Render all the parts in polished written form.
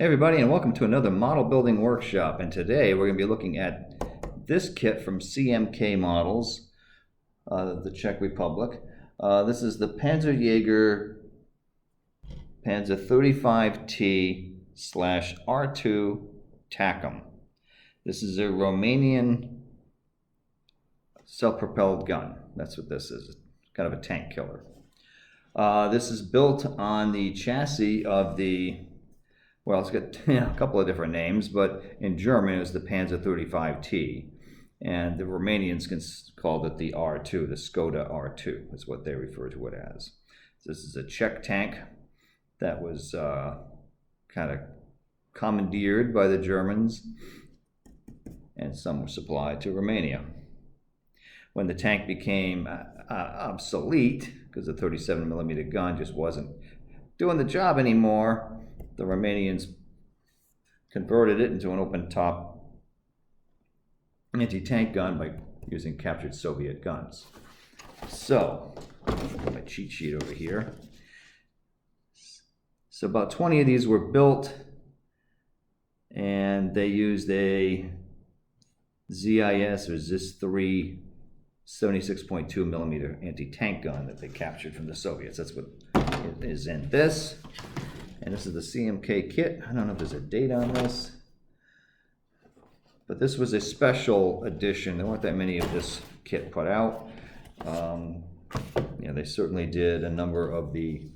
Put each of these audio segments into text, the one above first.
Hey everybody, and welcome to another model building workshop. And today we're going to be looking at this kit from CMK Models, the Czech Republic. This is the Panzer Panzer 35T/R2 TACAM. This is a Romanian self-propelled gun. That's what this is. It's kind of a tank killer. This is built on the chassis of the, well, it's got a couple of different names, but in German it was the Panzer 35T. And the Romanians called it the R2, the Skoda R2 is what they refer to it as. This is a Czech tank that was kind of commandeered by the Germans, and some were supplied to Romania. When the tank became obsolete, because the 37mm gun just wasn't doing the job anymore, the Romanians converted it into an open-top anti-tank gun by using captured Soviet guns. So, I've got my cheat sheet over here. So about 20 of these were built, and they used a ZIS or ZIS-3 76.2mm anti-tank gun that they captured from the Soviets. That's what is in this. And this is the CMK kit. I don't know if there's a date on this, but this was a special edition. There weren't that many of this kit put out. They certainly did a number of the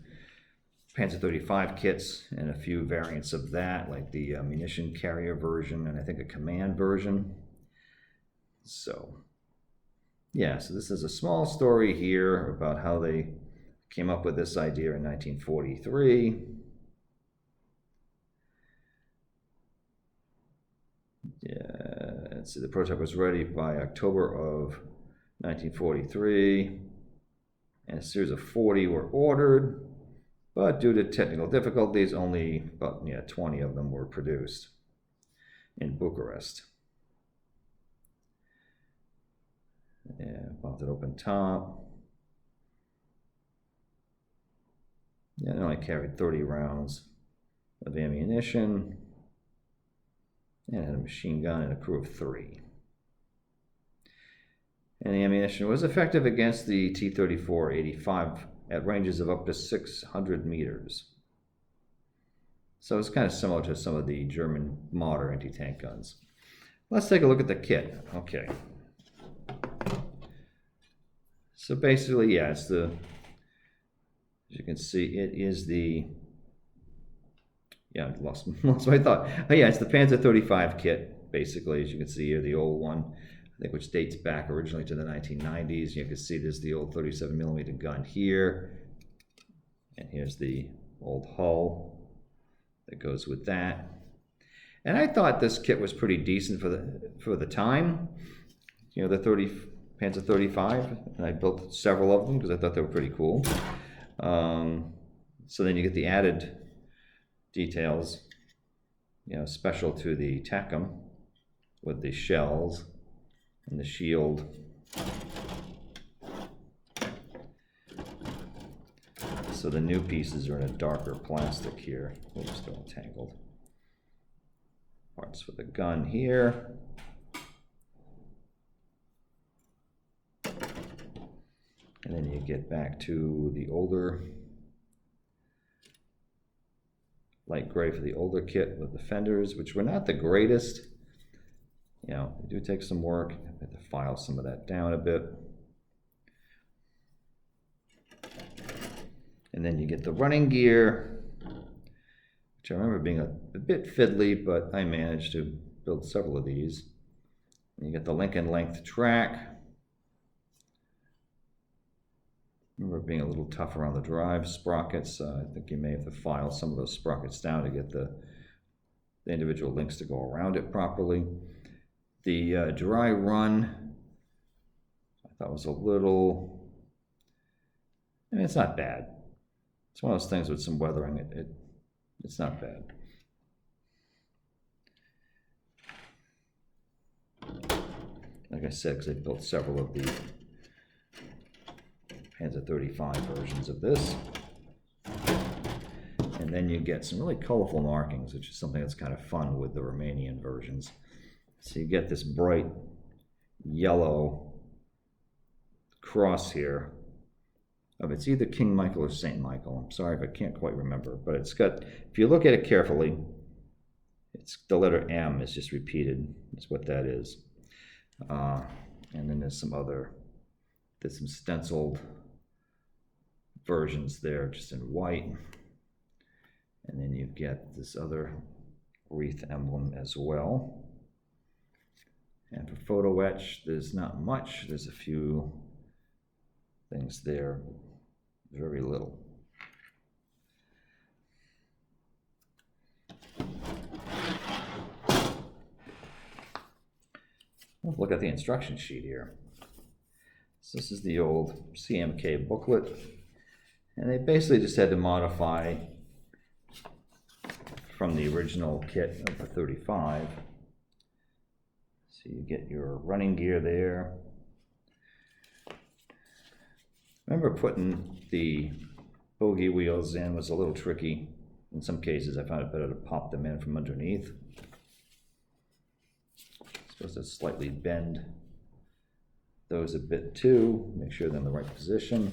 Panzer 35 kits and a few variants of that, like the munition carrier version and I think a command version. So, yeah, so this is a small story here about how they came up with this idea in 1943. Yeah, let's see, the prototype was ready by October of 1943, and a series of 40 were ordered, but due to technical difficulties, only about 20 of them were produced in Bucharest. Yeah, mounted open top. Yeah, it only carried 30 rounds of ammunition, and had a machine gun and a crew of 3. And the ammunition was effective against the T-34-85 at ranges of up to 600 meters. So it's kind of similar to some of the German Marder anti-tank guns. Let's take a look at the kit. Okay. So basically, yeah, it's the, as you can see, it is the, yeah, I lost my thought. Oh yeah, it's the Panzer 35 kit, basically, as you can see here, the old one, I think, which dates back originally to the 1990s. You can see there's the old 37mm gun here, and here's the old hull that goes with that. And I thought this kit was pretty decent for the time. The Panzer 35, and I built several of them because I thought they were pretty cool. So then you get the added details, special to the TACAM, with the shells and the shield. So the new pieces are in a darker plastic here. Oops, still entangled. Parts for the gun here. And then you get back to the older light gray for the older kit with the fenders, which were not the greatest. They do take some work. I have to file some of that down a bit. And then you get the running gear, which I remember being a bit fiddly, but I managed to build several of these. And you get the Lincoln length track. Remember being a little tougher on the drive sprockets. I think you may have to file some of those sprockets down to get the individual links to go around it properly. The dry run, I thought was a little, it's not bad. It's one of those things with some weathering, it's not bad. Like I said, because I built several of the Panzer 35 versions of this. And then you get some really colorful markings, which is something that's kind of fun with the Romanian versions. So you get this bright yellow cross here of it's either King Michael or Saint Michael. I'm sorry if I can't quite remember, but it's got, if you look at it carefully, it's the letter M is just repeated. That's what that is. And then there's some stenciled versions there just in white. And then you get this other wreath emblem as well. And for photo etch, there's not much. There's a few things there, very little. Let's look at the instruction sheet here. So this is the old CMK booklet, and they basically just had to modify from the original kit of the 35. So you get your running gear there. Remember, putting the bogey wheels in was a little tricky. In some cases, I found it better to pop them in from underneath. Supposed to slightly bend those a bit too, make sure they're in the right position.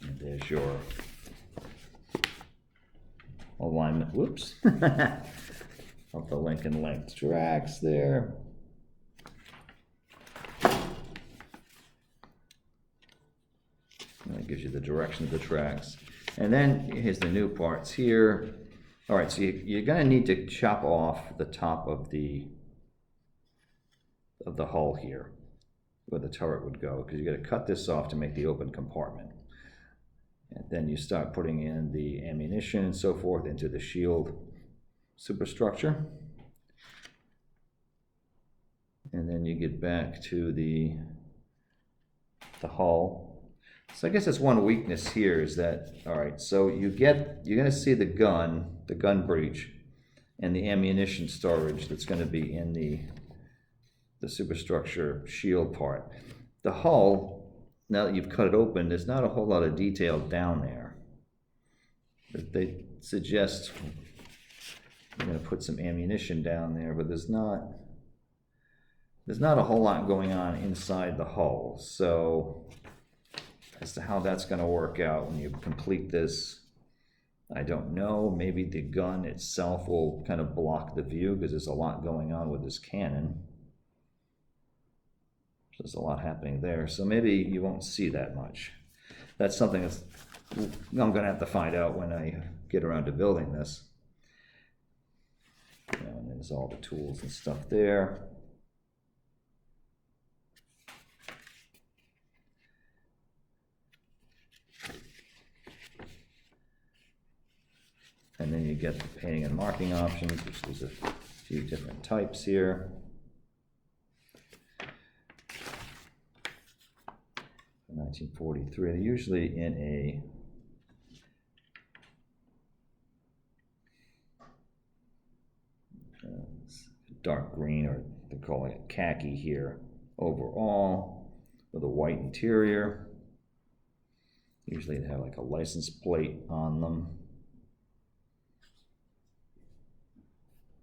And there's your alignment, whoops, of the Lincoln length tracks there. And that gives you the direction of the tracks. And then here's the new parts here. All right, so you're gonna need to chop off the top of the hull here, where the turret would go, because you gotta cut this off to make the open compartment. And then you start putting in the ammunition and so forth into the shield superstructure. And then you get back to the hull. So I guess that's one weakness here is that, all right, so you're gonna see the gun breech, and the ammunition storage that's gonna be in the superstructure shield part. The hull, now that you've cut it open, there's not a whole lot of detail down there. But they suggest you're gonna put some ammunition down there, but there's not a whole lot going on inside the hull. So as to how that's going to work out when you complete this, I don't know. Maybe the gun itself will kind of block the view because there's a lot going on with this cannon. There's a lot happening there, so maybe you won't see that much. That's something that's I'm going to have to find out when I get around to building this. And there's all the tools and stuff there. And then you get the painting and marking options, which there's a few different types here. 1943, they're usually in a dark green, or they're calling it khaki here overall, with a white interior. Usually they have like a license plate on them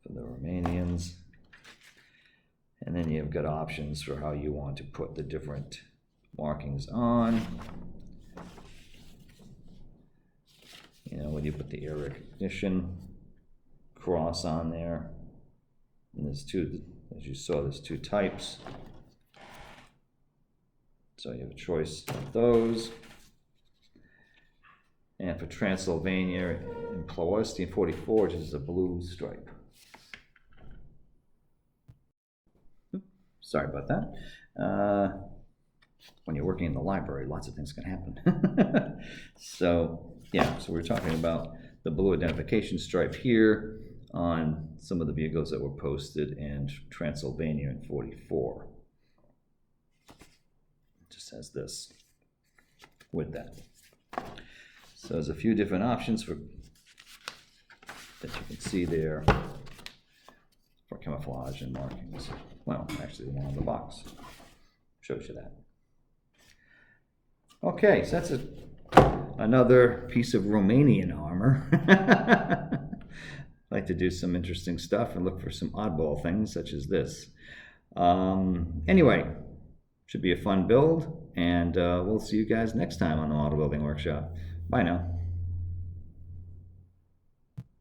for the Romanians. And then you've got options for how you want to put the different markings on. You know, when you put the air recognition cross on there. And there's two, as you saw, there's two types. So you have a choice of those. And for Transylvania in Ploesti 44, which is a blue stripe. Sorry about that. When you're working in the library, lots of things can happen. So, yeah, so we're talking about the blue identification stripe here on some of the vehicles that were posted in Transylvania in 44. It just has this with that. So there's a few different options for that you can see there for camouflage and markings. Well, actually, the one on the box shows you that. Okay, so that's another piece of Romanian armor. I like to do some interesting stuff and look for some oddball things such as this. Anyway, should be a fun build, and we'll see you guys next time on the Model Building Workshop. Bye now.